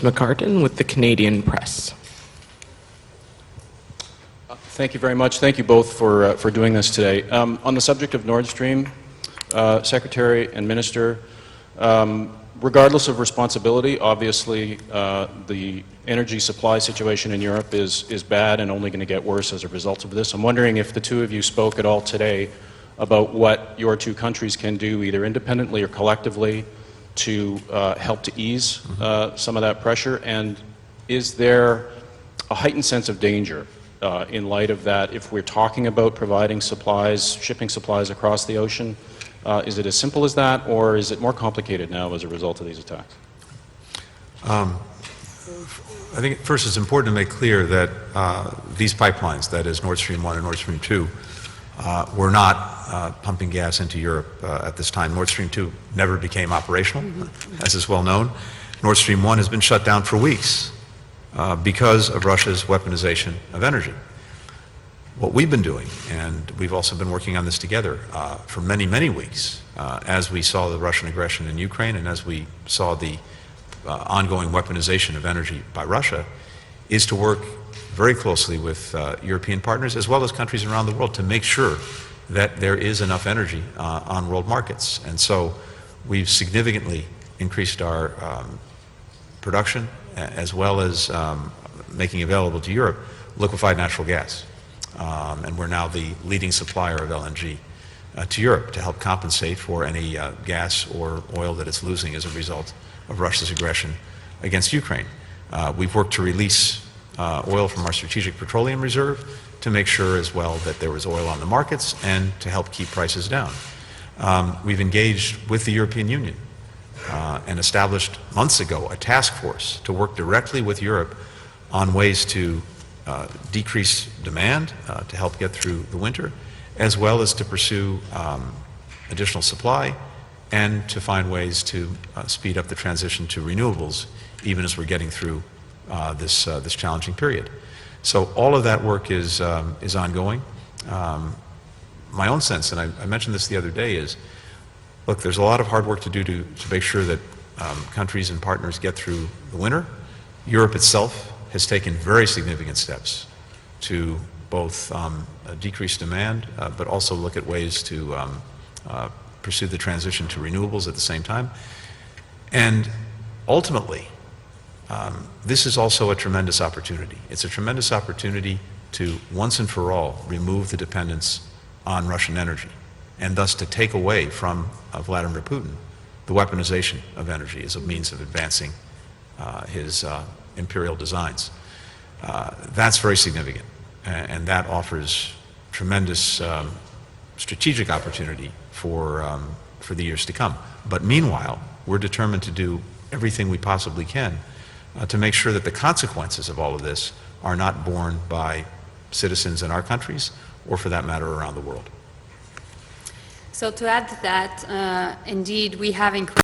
McCartan with the Canadian Press. Thank you very much. Thank you both for doing this today. On the subject of Nord Stream, Secretary and Minister, regardless of responsibility, obviously the energy supply situation in Europe is bad and only going to get worse as a result of this. I'm wondering if the two of you spoke at all today about what your two countries can do, either independently or collectively, to help to ease some of that pressure, and is there a heightened sense of danger in light of that if we're talking about providing supplies, shipping supplies across the ocean? Is it as simple as that, or is it more complicated now as a result of these attacks? I think first it's important to make clear that these pipelines, that is Nord Stream 1 and Nord Stream 2, were not pumping gas into Europe at this time. Nord Stream 2 never became operational, as is well known. Nord Stream 1 has been shut down for weeks because of Russia's weaponization of energy. What we've been doing, and we've also been working on this together for many, many weeks, as we saw the Russian aggression in Ukraine and as we saw the ongoing weaponization of energy by Russia, is to work very closely with European partners as well as countries around the world to make sure that there is enough energy on world markets. And so we've significantly increased our production as well as making available to Europe liquefied natural gas. And we're now the leading supplier of LNG to Europe to help compensate for any gas or oil that it's losing as a result of Russia's aggression against Ukraine. We've worked to release oil from our Strategic Petroleum Reserve to make sure as well that there was oil on the markets and to help keep prices down. We've engaged with the European Union and established months ago a task force to work directly with Europe on ways to decrease demand to help get through the winter, as well as to pursue additional supply and to find ways to speed up the transition to renewables, even as we're getting through this challenging period. So all of that work is ongoing. My own sense, and I mentioned this the other day, is, look, there's a lot of hard work to do to make sure that countries and partners get through the winter. Europe itself has taken very significant steps to both decrease demand, but also look at ways to pursue the transition to renewables at the same time. And ultimately, this is also a tremendous opportunity. It's a tremendous opportunity to once and for all remove the dependence on Russian energy, and thus to take away from Vladimir Putin the weaponization of energy as a means of advancing his imperial designs. That's very significant, and that offers tremendous strategic opportunity for the years to come. But meanwhile, we're determined to do everything we possibly can to make sure that the consequences of all of this are not borne by citizens in our countries, or for that matter, around the world. So to add to that, indeed, we have increased